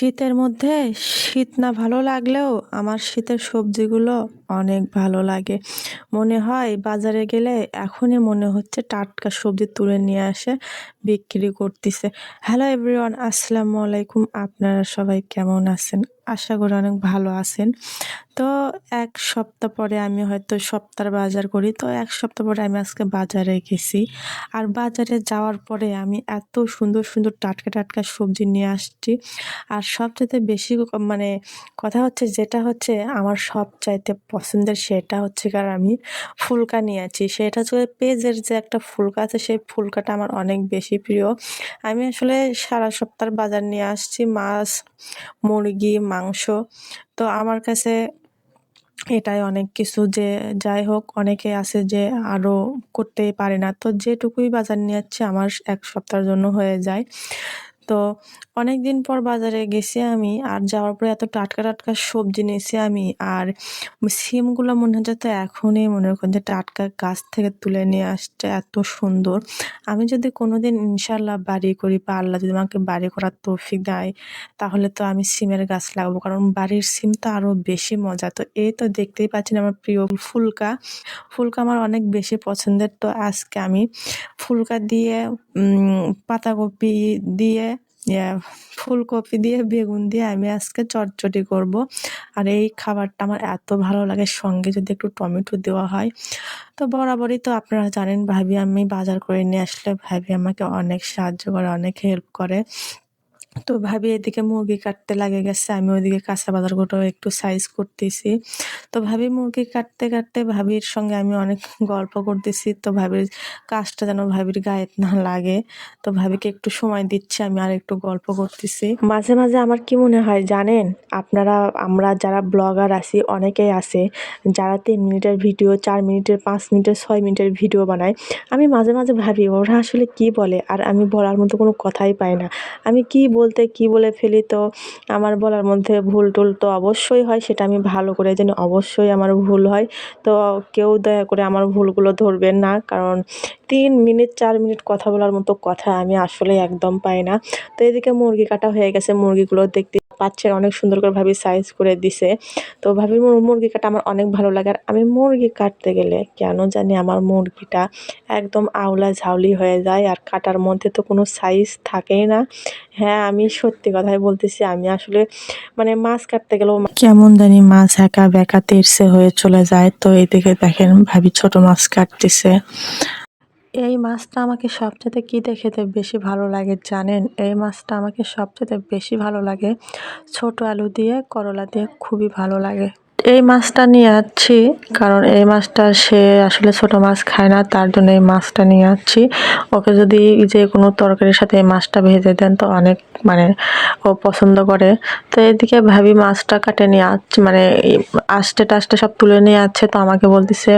শীতের মধ্যে শীত না ভালো লাগলেও আমার শীতের সবজিগুলো অনেক ভালো লাগে। মনে হয় বাজারে গেলে এখনই মনে হচ্ছে টাটকা সবজি তুলে নিয়ে আসে বিক্রি করতেছে। হ্যালো এভরিওয়ান, আসসালামু আলাইকুম। আপনারা সবাই কেমন আছেন? আশা করি অনেক ভালো আছেন। তো ১ সপ্তাহ পরে আমি হয়তো সপ্তাহের বাজার করি। তো ১ সপ্তাহ পরে আমি আজকে বাজারে গেছি। আর বাজারে যাওয়ার পরে আমি এত সুন্দর, সুন্দর টাটকা, টাটকা সবজি নিয়ে আসছি। আর সবচাইতে বেশি মানে কথা হচ্ছে যেটা হচ্ছে আমার সবচাইতে পছন্দের সেটা হচ্ছে আমি ফুলকা নিয়েছি। সেটা হচ্ছে পেঁয়াজের যে একটা ফুলকা আছে সেই ফুলকাটা আমার অনেক বেশি প্রিয়। আমি আসলে সারা সপ্তাহের বাজার নিয়ে আসছি মাছ, মুরগি, মাংস। তো আমার কাছে এটাই অনেক কিছু যে যাই হোক অনেকে আছে যে আরও করতেই পারে না। তো যেটুকুই বাজার নিয়ে যাচ্ছি আমার ১ সপ্তাহের জন্য হয়ে যায়। তো অনেকদিন পর বাজারে গেছি আমি আর যাওয়ার পরে এত টাটকা, টাটকা সবজি নিয়েছি আমি। আর সিমগুলো মনে হচ্ছে তো এখনই মনে করেন যে টাটকা গাছ থেকে তুলে নিয়ে আসছে, এত সুন্দর। আমি যদি কোনোদিন ইনশাআল্লাহ বাড়ি করি বা আল্লাহ যদি আমাকে বাড়ি করার তৌফিক দেয়, তাহলে তো আমি সিমের গাছ লাগাবো। কারণ বাড়ির সিম তো আরও বেশি মজা। তো এই তো দেখতেই পাচ্ছেন আমার প্রিয় ফুলকা। ফুলকা আমার অনেক বেশি পছন্দের। তো আজকে আমি ফুলকা দিয়ে পাতাকপি দিয়ে ইয়া ফুলকপি দিয়ে বেগুন দিয়ে আমি আজকে চটচটি করব। আর এই খাবারটা আমার এত ভালো লাগে, সঙ্গে যদি একটু টমেটো দেওয়া হয়। তো বরাবরই তো আপনারা জানেন ভাবি আমি বাজার করে নিয়ে আসলে ভাবি আমাকে অনেক সাহায্য করে, অনেক হেল্প করে। তো ভাবি এদিকে মুরগি কাটতে লাগে গেছে, আমি ওইদিকে কাঁচা বাজারগুলো একটু সাইজ করতেছি। তো ভাবি মুরগি কাটতে, কাটতে ভাবির সঙ্গে আমি অনেক গল্প করতেছি। তো ভাবির কাজটা যেন ভাবির গায়ে না লাগে। তো ভাবিকে একটু সময় দিচ্ছি, আমি আর একটু গল্প করতেছি। মাঝে, মাঝে আমার কি মনে হয় জানেন? আমরা যারা ব্লগার আছি অনেকেই আছে যারা ৩ মিনিটের ভিডিও, ৪ মিনিটের, ৫ মিনিটের, 6 মিনিটের ভিডিও বানায়। আমি মাঝে, মাঝে ভাবি ওরা আসলে কি বলে? আর আমি বলার মতো কোনো কথাই পাই না। আমি কি বলতে কি বলে ফেলি, তো আমার বলার মধ্যে ভুল-টুল তো অবশ্যই হয়, সেটা আমি ভালো করে জানি। অবশ্যই আমার ভুল হয়। তো কেউ দয়া করে আমার ভুলগুলো ধরবেন না। কারণ ৩ মিনিট ৪ মিনিট কথা বলার মতো কথা আমি আসলেই একদম পাই না। তো এদিকে মুরগি কাটা হয়ে গেছে। মুরগিগুলো দেখতে পাচ্ছেন অনেক সুন্দর করে ভাবি সাইজ করে দিছে। তো ভাবির মুরগি কাটা আমার অনেক ভালো লাগে। আর আমি মুরগি কাটতে গেলে কেন জানি আমার মুরগিটা একদম আউলা ঝাউলি হয়ে যায় আর কাটার মধ্যে তো কোনো সাইজ থাকেই না। হ্যাঁ, আমি সত্যি কথাই বলতেছি। আমি আসলে মানে মাছ কাটতে গেলেও কেমন জানি মাছ একা-বেঁকা তেড়ছে হয়ে চলে যায়। তো এদিকে দেখেন ভাবি ছোট মাছ কাটতেছে। এই মাছটা আমাকে সবচাইতে কি দিয়ে খেতে বেশি ভালো লাগে জানেন? এই মাছটা আমাকে সবচাইতে বেশি ভালো লাগে ছোট আলু দিয়ে, করলা দিয়ে খুবই ভালো লাগে। এই মাছটা নিয়ে যাচ্ছি কারণ এই মাছটা সে আসলে ছোট মাছ খায় না, তার জন্য এই মাছটা নিয়ে যাচ্ছি। ওকে যদি যে কোনো তরকারির সাথে এই মাছটা ভেজে দেন তো অনেক মানে ও পছন্দ করে। তো এদিকে ভাবি মাছটা কাটে নিয়ে মানে আস্তে টাস্তে সব তুলে নিয়ে যাচ্ছে। তো আমাকে বলতেছে